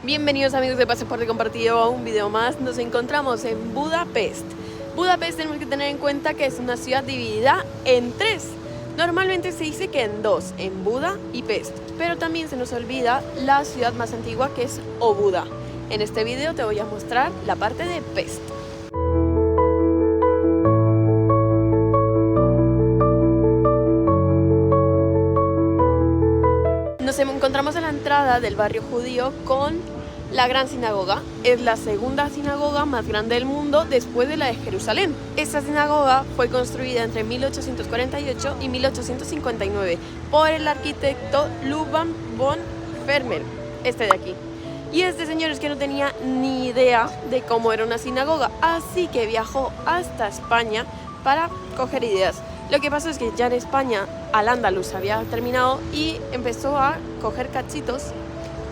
Bienvenidos amigos de Pasaporte Compartido a un video más. Nos encontramos en Budapest. Budapest tenemos que tener en cuenta que es una ciudad dividida en tres. Normalmente se dice que en dos, en Buda y Pest, pero también se nos olvida la ciudad más antigua que es Óbuda. En este video te voy a mostrar la parte de Pest. Nos encontramos en la entrada del barrio judío con la Gran Sinagoga. Es la segunda sinagoga más grande del mundo después de la de Jerusalén. Esta sinagoga fue construida entre 1848 y 1859 por el arquitecto Luban von Vermeer, este de aquí. Y este señor es que no tenía ni idea de cómo era una sinagoga, así que viajó hasta España para coger ideas. Lo que pasó es que ya en España Al-Ándalus había terminado y empezó a coger cachitos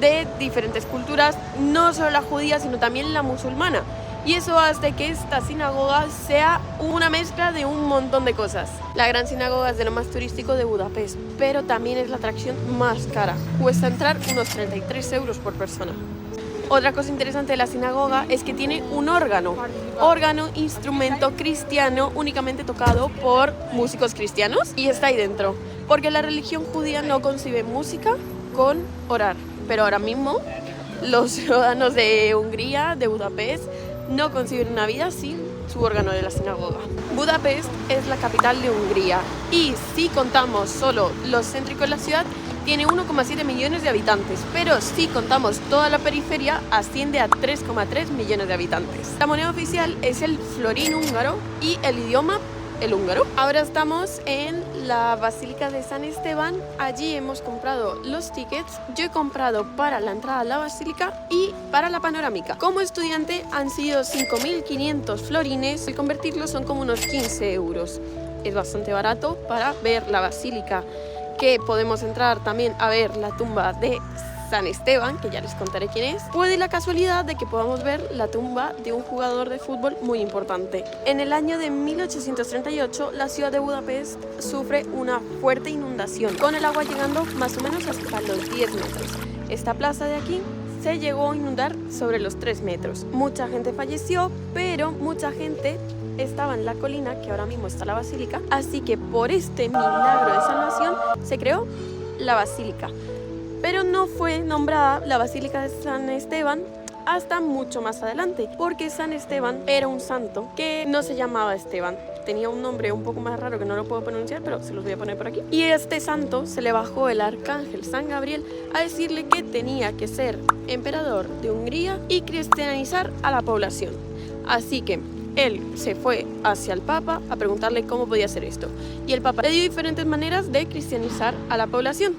de diferentes culturas, no solo la judía, sino también la musulmana. Y eso hace que esta sinagoga sea una mezcla de un montón de cosas. La Gran Sinagoga es de lo más turístico de Budapest, pero también es la atracción más cara. Cuesta entrar unos 33 euros por persona. Otra cosa interesante de la sinagoga es que tiene un órgano, instrumento cristiano únicamente tocado por músicos cristianos, y está ahí dentro, porque la religión judía no concibe música con orar. Pero ahora mismo los ciudadanos de Hungría, de Budapest, no conciben una vida sin su órgano de la sinagoga. Budapest es la capital de Hungría y si contamos solo lo céntrico de la ciudad, tiene 1,7 millones de habitantes, pero si contamos toda la periferia, asciende a 3,3 millones de habitantes. La moneda oficial es el florín húngaro y el idioma el húngaro. Ahora estamos en la Basílica de San Esteban. Allí hemos comprado los tickets. Yo he comprado para la entrada a la Basílica y para la panorámica. Como estudiante han sido 5.500 florines. Al convertirlos son como unos 15 euros. Es bastante barato para ver la Basílica, que podemos entrar también a ver la tumba de San Esteban, que ya les contaré quién es. Puede la casualidad de que podamos ver la tumba de un jugador de fútbol muy importante. En el año de 1838, la ciudad de Budapest sufre una fuerte inundación, con el agua llegando más o menos hasta los 10 metros. Esta plaza de aquí se llegó a inundar sobre los 3 metros. Mucha gente falleció, pero mucha gente estaba en la colina que ahora mismo está la basílica, así que por este milagro de salvación se creó la basílica. Pero no fue nombrada la Basílica de San Esteban hasta mucho más adelante, porque San Esteban era un santo que no se llamaba Esteban. Tenía un nombre un poco más raro que no lo puedo pronunciar, pero se los voy a poner por aquí. Y a este santo se le bajó el arcángel San Gabriel a decirle que tenía que ser emperador de Hungría y cristianizar a la población. Así que él se fue hacia el Papa a preguntarle cómo podía hacer esto. Y el Papa le dio diferentes maneras de cristianizar a la población.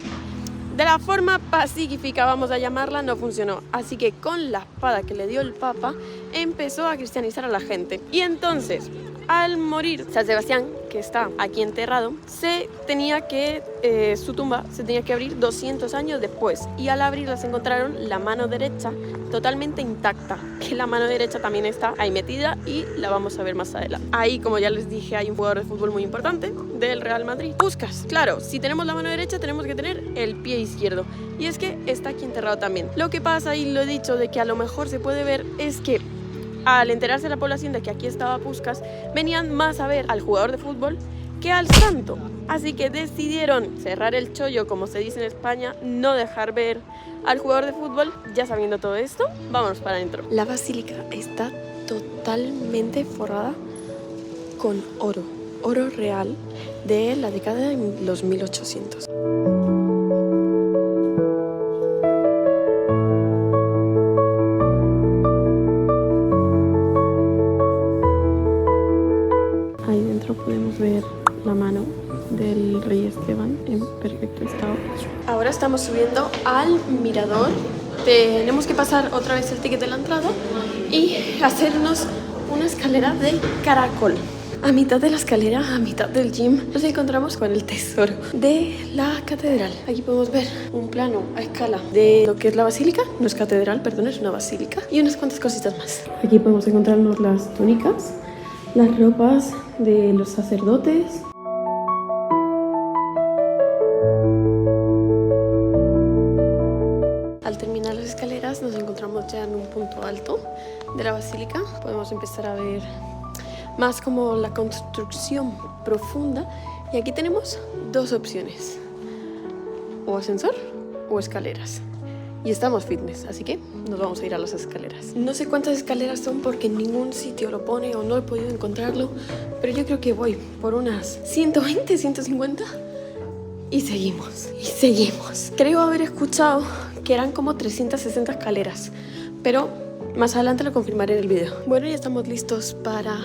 De la forma pacífica, vamos a llamarla, no funcionó. Así que con la espada que le dio el Papa, empezó a cristianizar a la gente. Y entonces, al morir San Sebastián, que está aquí enterrado, su tumba se tenía que abrir 200 años después. Y al abrirla se encontraron la mano derecha totalmente intacta, que la mano derecha también está ahí metida y la vamos a ver más adelante. Ahí, como ya les dije, hay un jugador de fútbol muy importante del Real Madrid, Puskás. Claro, si tenemos la mano derecha tenemos que tener el pie izquierdo, y es que está aquí enterrado también. Lo que pasa, y lo he dicho, de que a lo mejor se puede ver, es que al enterarse la población de que aquí estaba Puskás, venían más a ver al jugador de fútbol que al santo. Así que decidieron cerrar el chollo, como se dice en España, no dejar ver al jugador de fútbol. Ya sabiendo todo esto, vámonos para adentro. La basílica está totalmente forrada con oro real de la década de los 1800. Ahí dentro podemos ver la mano del rey Esteban en perfecto estado. Ahora estamos subiendo al mirador. Tenemos que pasar otra vez el ticket de la entrada y hacernos una escalera de caracol. A mitad de la escalera, a mitad del gym, nos encontramos con el tesoro de la catedral. Aquí podemos ver un plano a escala de lo que es la basílica. No es catedral, perdón, es una basílica. Y unas cuantas cositas más. Aquí podemos encontrarnos las túnicas, las ropas de los sacerdotes. Al terminar las escaleras nos encontramos encontramos ya en un punto alto de la basílica. Podemos empezar a ver más como la construcción profunda. Y aquí tenemos dos opciones: o ascensor o escaleras. Y estamos fitness, así que nos vamos a ir a las escaleras. No sé cuántas escaleras son porque en ningún sitio lo pone o no he podido encontrarlo, pero yo creo que voy por unas 120, 150 y seguimos. Creo haber escuchado que eran como 360 escaleras, pero más adelante lo confirmaré en el video. Bueno, ya estamos listos para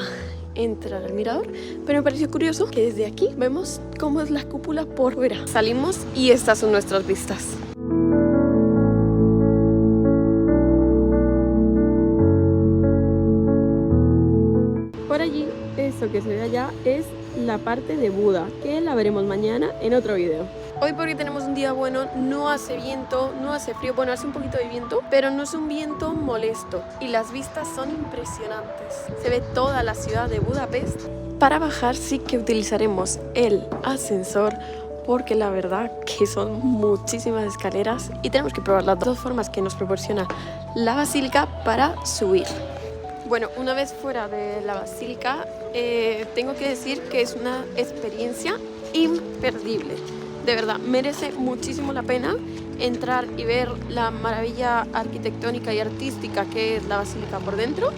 entrar al mirador, pero me pareció curioso que desde aquí vemos cómo es la cúpula por fuera. Salimos y estas son nuestras vistas. Por allí, eso que se ve allá es la parte de Buda, que la veremos mañana en otro video. Hoy, porque tenemos un día bueno, no hace viento, no hace frío, bueno, hace un poquito de viento, pero no es un viento molesto y las vistas son impresionantes. Se ve toda la ciudad de Budapest. Para bajar sí que utilizaremos el ascensor, porque la verdad que son muchísimas escaleras y tenemos que probar las dos formas que nos proporciona la basílica para subir. Bueno, una vez fuera de la basílica, tengo que decir que es una experiencia imperdible. De verdad, merece muchísimo la pena entrar y ver la maravilla arquitectónica y artística que es la basílica por dentro.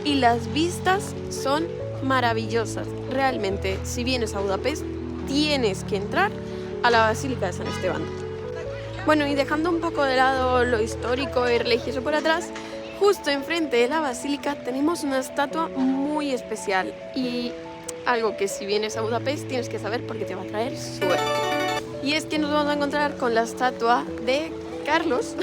Y las vistas son maravillosas. Realmente, si vienes a Budapest, tienes que entrar a la Basílica de San Esteban. Bueno, y dejando un poco de lado lo histórico y religioso por atrás, justo enfrente de la basílica tenemos una estatua muy especial y algo que si vienes a Budapest tienes que saber porque te va a traer suerte. Y es que nos vamos a encontrar con la estatua de Carlos,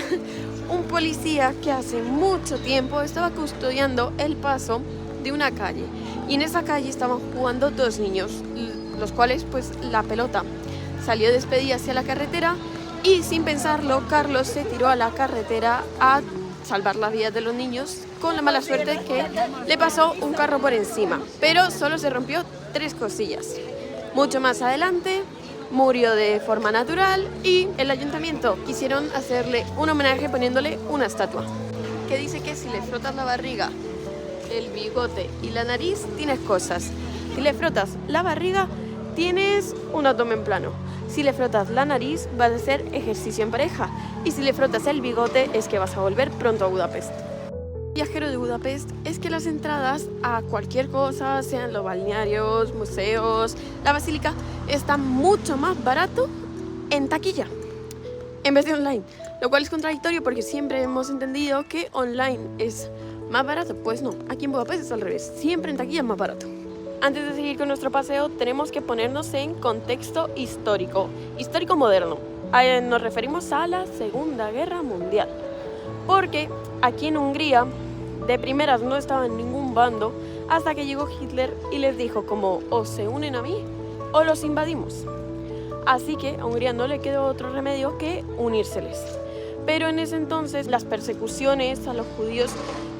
un policía que hace mucho tiempo estaba custodiando el paso de una calle. Y en esa calle estaban jugando dos niños, los cuales pues la pelota salió despedida hacia la carretera y sin pensarlo Carlos se tiró a la carretera a salvar las vidas de los niños, con la mala suerte que le pasó un carro por encima, pero solo se rompió 3 costillas. Mucho más adelante murió de forma natural y el ayuntamiento quisieron hacerle un homenaje poniéndole una estatua que dice que si le frotas la barriga, el bigote y la nariz tienes cosas. Si le frotas la barriga tienes un abdomen plano. Si le frotas la nariz vas a hacer ejercicio en pareja. Y si le frotas el bigote es que vas a volver pronto a Budapest. Viajero de Budapest es que las entradas a cualquier cosa, sean los balnearios, museos, la basílica, está mucho más barato en taquilla en vez de online, lo cual es contradictorio porque siempre hemos entendido que online es más barato. Pues no, aquí en Budapest es al revés, siempre en taquilla es más barato. Antes de seguir con nuestro paseo tenemos que ponernos en contexto histórico moderno. Nos referimos a la Segunda Guerra Mundial, porque aquí en Hungría de primeras no estaba en ningún bando hasta que llegó Hitler y les dijo como o se unen a mí o los invadimos. Así que a Hungría no le quedó otro remedio que unírseles. Pero en ese entonces las persecuciones a los judíos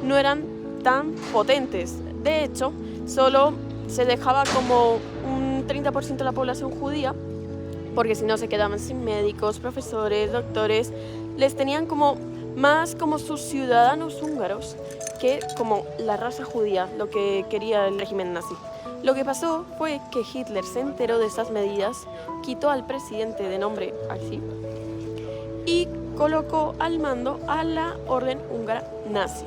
no eran tan potentes. De hecho, solo se dejaba como un 30% de la población judía, porque si no se quedaban sin médicos, profesores, doctores. Les tenían como más como sus ciudadanos húngaros que como la raza judía, lo que quería el régimen nazi. Lo que pasó fue que Hitler se enteró de estas medidas, quitó al presidente de nombre así y colocó al mando a la orden húngara nazi,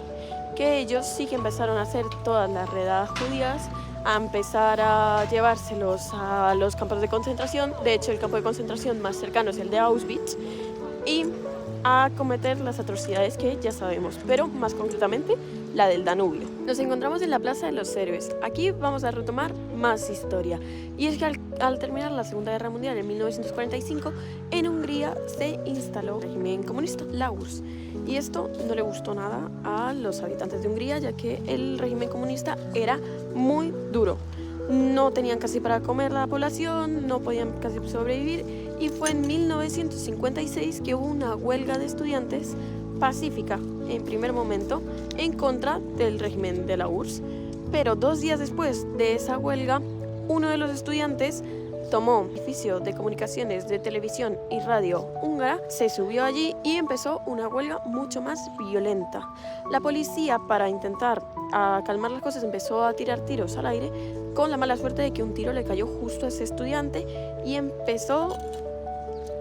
que ellos sí que empezaron a hacer todas las redadas judías, a empezar a llevárselos a los campos de concentración. De hecho, el campo de concentración más cercano es el de Auschwitz, y a cometer las atrocidades que ya sabemos, pero más concretamente la del Danubio. Nos encontramos en la Plaza de los Héroes. Aquí vamos a retomar más historia. Y es que al terminar la Segunda Guerra Mundial en 1945, en Hungría se instaló el régimen comunista, la URSS. Y esto no le gustó nada a los habitantes de Hungría, ya que el régimen comunista era muy duro. No tenían casi para comer la población, no podían casi sobrevivir, y fue en 1956 que hubo una huelga de estudiantes pacífica en primer momento en contra del régimen de la URSS. Pero 2 días después de esa huelga, uno de los estudiantes tomó el edificio de comunicaciones de televisión y radio húngara, se subió allí y empezó una huelga mucho más violenta. La policía, para intentar calmar las cosas, empezó a tirar tiros al aire, con la mala suerte de que un tiro le cayó justo a ese estudiante y empezó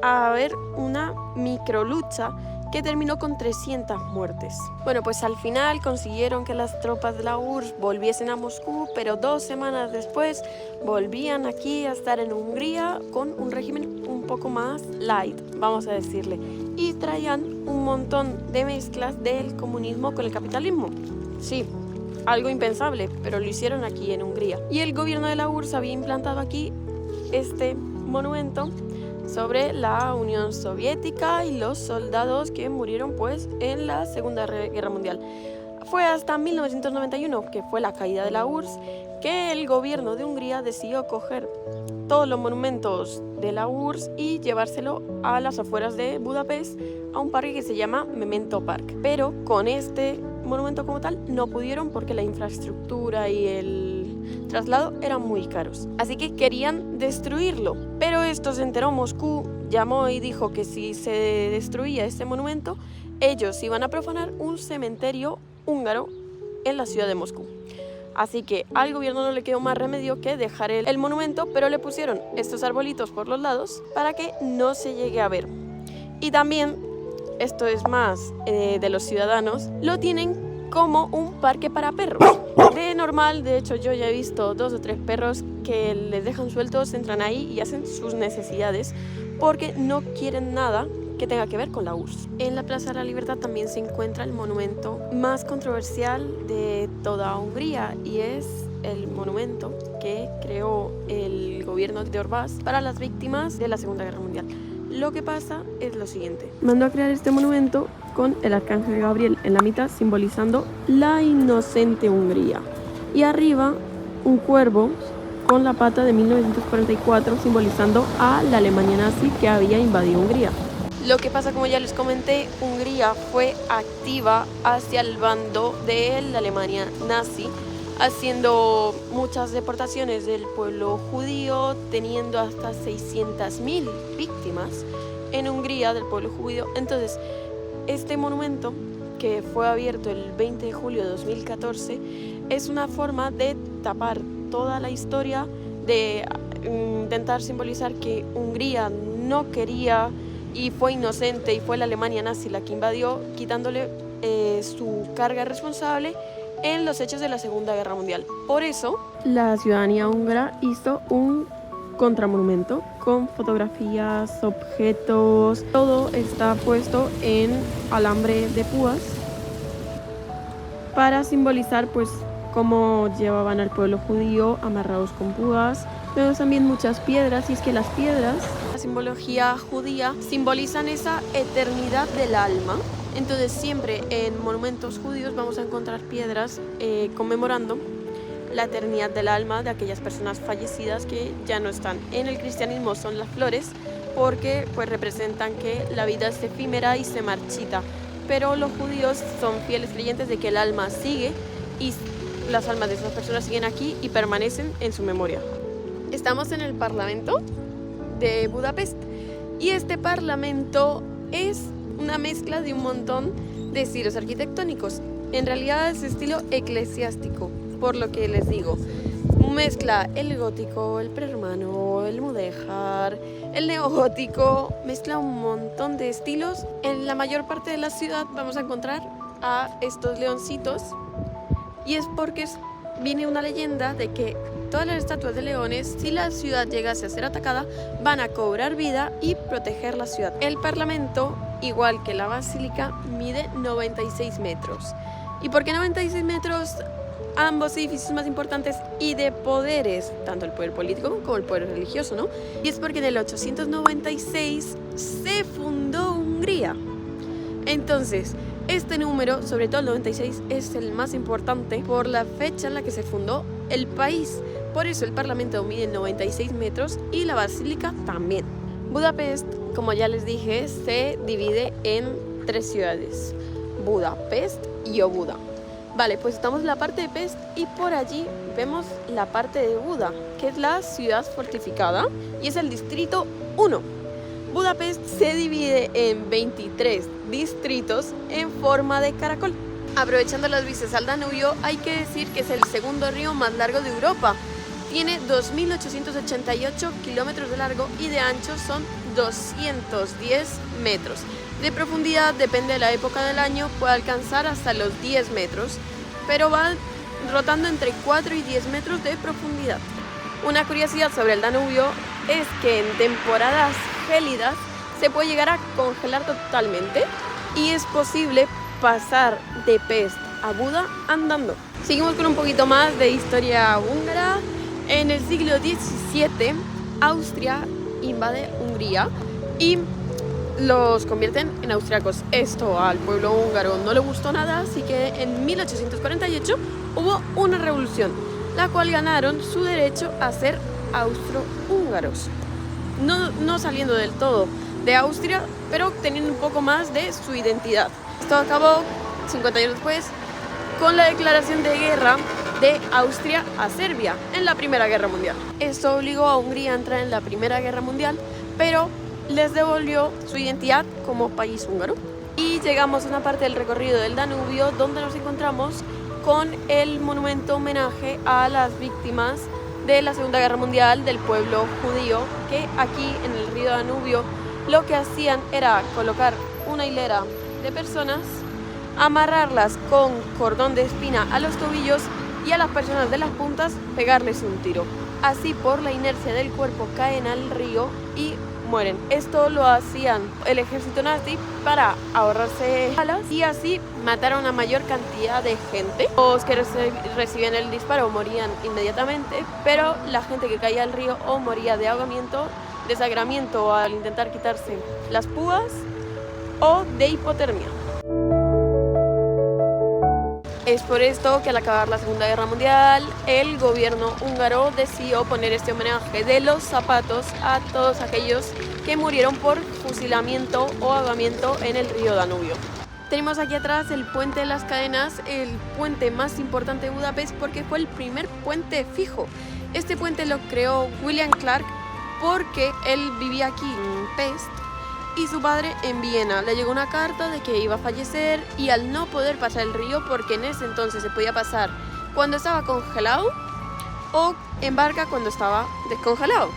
a haber una microlucha que terminó con 300 muertes. Bueno, pues al final consiguieron que las tropas de la URSS volviesen a Moscú, pero 2 semanas después volvían aquí a estar en Hungría con un régimen un poco más light, vamos a decirle, y traían un montón de mezclas del comunismo con el capitalismo. Sí, algo impensable, pero lo hicieron aquí en Hungría. Y el gobierno de la URSS había implantado aquí este monumento sobre la Unión Soviética y los soldados que murieron pues en la Segunda Guerra Mundial. Fue hasta 1991, que fue la caída de la URSS, que el gobierno de Hungría decidió coger todos los monumentos de la URSS y llevárselo a las afueras de Budapest, a un parque que se llama Memento Park. Pero con este monumento como tal no pudieron porque la infraestructura y el traslado eran muy caros. Así que querían destruirlo. Pero esto se enteró Moscú, llamó y dijo que si se destruía este monumento, ellos iban a profanar un cementerio húngaro en la ciudad de Moscú. Así que al gobierno no le quedó más remedio que dejar el monumento, pero le pusieron estos arbolitos por los lados para que no se llegue a ver. Y también, esto es más de los ciudadanos, lo tienen como un parque para perros. De normal, de hecho yo ya he visto 2 o 3 perros que les dejan sueltos, entran ahí y hacen sus necesidades porque no quieren nada que tenga que ver con la URSS. En la Plaza de la Libertad también se encuentra el monumento más controversial de toda Hungría y es el monumento que creó el gobierno de Orbán para las víctimas de la Segunda Guerra Mundial. Lo que pasa es lo siguiente: mandó a crear este monumento con el arcángel Gabriel en la mitad, simbolizando la inocente Hungría, y arriba un cuervo con la pata de 1944, simbolizando a la Alemania nazi que había invadido Hungría. Lo que pasa, como ya les comenté, Hungría fue activa hacia el bando de la Alemania nazi, haciendo muchas deportaciones del pueblo judío, teniendo hasta 600.000 víctimas en Hungría del pueblo judío. Entonces, este monumento, que fue abierto el 20 de julio de 2014, es una forma de tapar toda la historia, de intentar simbolizar que Hungría no quería y fue inocente y fue la Alemania nazi la que invadió, quitándole su carga responsable en los hechos de la Segunda Guerra Mundial. Por eso, la ciudadanía húngara hizo un contramonumento con fotografías, objetos, todo está puesto en alambre de púas para simbolizar pues cómo llevaban al pueblo judío amarrados con púas. Vemos también muchas piedras, y es que las piedras, la simbología judía, simbolizan esa eternidad del alma. Entonces siempre en monumentos judíos vamos a encontrar piedras conmemorando la eternidad del alma de aquellas personas fallecidas que ya no están. En el cristianismo son las flores porque pues representan que la vida es efímera y se marchita, pero los judíos son fieles creyentes de que el alma sigue y las almas de esas personas siguen aquí y permanecen en su memoria. Estamos en el Parlamento de Budapest y este Parlamento es una mezcla de un montón de estilos arquitectónicos. En realidad es estilo eclesiástico, por lo que les digo. Mezcla el gótico, el prerromano, el mudéjar, el neogótico, mezcla un montón de estilos. En la mayor parte de la ciudad vamos a encontrar a estos leoncitos, y es porque viene una leyenda de que todas las estatuas de leones, si la ciudad llegase a ser atacada, van a cobrar vida y proteger la ciudad. El Parlamento, igual que la Basílica, mide 96 metros. ¿Y por qué 96 metros? Ambos edificios más importantes y de poderes, tanto el poder político como el poder religioso, ¿no? Y es porque en el 896 se fundó Hungría. Entonces, este número, sobre todo el 96, es el más importante por la fecha en la que se fundó el país. Por eso el Parlamento mide 96 metros y la Basílica también. Budapest, como ya les dije, se divide en 3 ciudades: Budapest y Óbuda. Vale, pues estamos en la parte de Pest y por allí vemos la parte de Buda, que es la ciudad fortificada y es el distrito 1. Budapest se divide en 23 distritos en forma de caracol. Aprovechando las vistas al Danubio, hay que decir que es el segundo río más largo de Europa. Tiene 2.888 kilómetros de largo y de ancho son 210 metros. De profundidad, depende de la época del año, puede alcanzar hasta los 10 metros, pero va rotando entre 4 y 10 metros de profundidad. Una curiosidad sobre el Danubio es que en temporadas gélidas se puede llegar a congelar totalmente y es posible pasar de Pest a Buda andando. Seguimos con un poquito más de historia húngara. En el siglo XVII, Austria invade Hungría y los convierten en austriacos. Esto al pueblo húngaro no le gustó nada, así que en 1848 hubo una revolución, la cual ganaron su derecho a ser austrohúngaros. No saliendo del todo de Austria, pero teniendo un poco más de su identidad. Esto acabó 50 años después con la declaración de guerra de Austria a Serbia en la Primera Guerra Mundial. Esto obligó a Hungría a entrar en la Primera Guerra Mundial, pero les devolvió su identidad como país húngaro. Y llegamos a una parte del recorrido del Danubio donde nos encontramos con el monumento homenaje a las víctimas de la Segunda Guerra Mundial del pueblo judío, que aquí en el río Danubio lo que hacían era colocar una hilera de personas, amarrarlas con cordón de espina a los tobillos y a las personas de las puntas pegarles un tiro. Así, por la inercia del cuerpo, caen al río y mueren. Esto lo hacían el ejército nazi para ahorrarse balas y así matar a una mayor cantidad de gente. Los que recibían el disparo morían inmediatamente, pero la gente que caía al río o moría de ahogamiento, desangramiento al intentar quitarse las púas o de hipotermia. Es por esto que al acabar la Segunda Guerra Mundial, el gobierno húngaro decidió poner este homenaje de los zapatos a todos aquellos que murieron por fusilamiento o ahogamiento en el río Danubio. Tenemos aquí atrás el Puente de las Cadenas, el puente más importante de Budapest porque fue el primer puente fijo. Este puente lo creó William Clark porque él vivía aquí en Pest y su padre en Viena. Le llegó una carta de que iba a fallecer y al no poder pasar el río, porque en ese entonces se podía pasar cuando estaba congelado o en barca cuando estaba descongelado,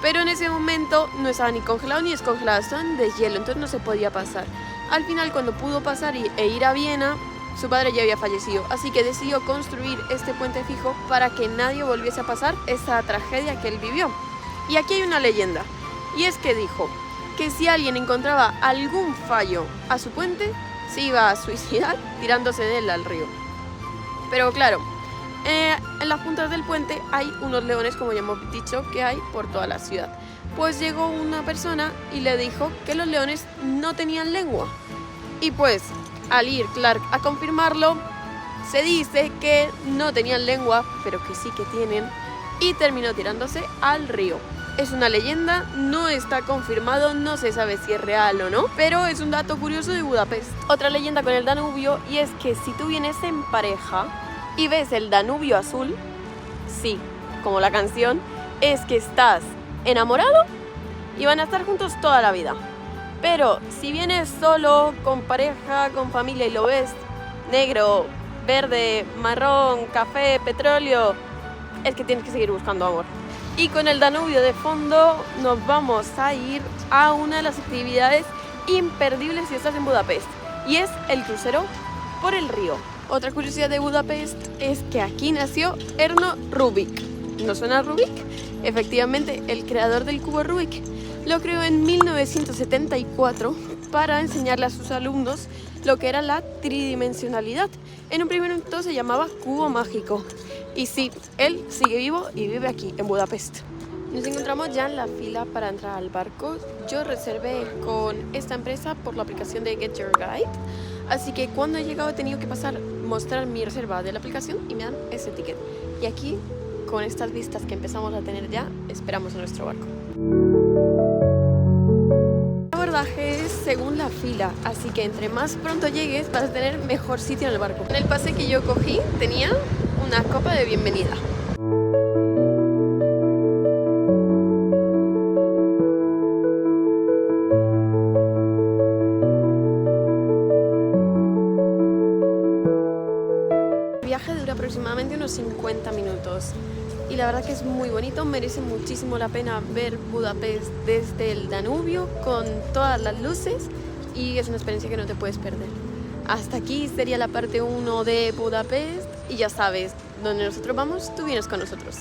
pero en ese momento no estaba ni congelado ni descongelado, estaban de hielo, entonces no se podía pasar. Al final, cuando pudo pasar e ir a Viena, su padre ya había fallecido, así que decidió construir este puente fijo para que nadie volviese a pasar esa tragedia que él vivió. Y aquí hay una leyenda, y es que dijo que si alguien encontraba algún fallo a su puente, se iba a suicidar tirándose de él al río. Pero claro, en las puntas del puente hay unos leones, como ya hemos dicho, que hay por toda la ciudad. Pues llegó una persona y le dijo que los leones no tenían lengua. Y pues, al ir Clark a confirmarlo, se dice que no tenían lengua, pero que sí que tienen, y terminó tirándose al río. Es una leyenda, no está confirmado, no se sabe si es real o no, pero es un dato curioso de Budapest. Otra leyenda con el Danubio, y es que si tú vienes en pareja y ves el Danubio azul, sí, como la canción, es que estás enamorado y van a estar juntos toda la vida. Pero si vienes solo, con pareja, con familia y lo ves negro, verde, marrón, café, petróleo, es que tienes que seguir buscando amor. Y con el Danubio de fondo nos vamos a ir a una de las actividades imperdibles si estás en Budapest, y es el crucero por el río. Otra curiosidad de Budapest es que aquí nació Erno Rubik. ¿No suena a Rubik? Efectivamente, el creador del cubo Rubik lo creó en 1974 para enseñarle a sus alumnos lo que era la tridimensionalidad. En un primer momento se llamaba cubo mágico. Y sí, él sigue vivo y vive aquí, en Budapest. Nos encontramos ya en la fila para entrar al barco. Yo reservé con esta empresa por la aplicación de Get Your Guide. Así que cuando he llegado he tenido que mostrar mi reserva de la aplicación y me dan ese ticket. Y aquí, con estas vistas que empezamos a tener ya, esperamos a nuestro barco. Abordajes según la fila, así que entre más pronto llegues vas a tener mejor sitio en el barco. En el pase que yo cogí tenía una copa de bienvenida. El viaje dura aproximadamente unos 50 minutos y la verdad que es muy bonito, merece muchísimo la pena ver Budapest desde el Danubio con todas las luces y es una experiencia que no te puedes perder. Hasta aquí sería la parte 1 de Budapest y ya sabes, donde nosotros vamos, tú vienes con nosotros.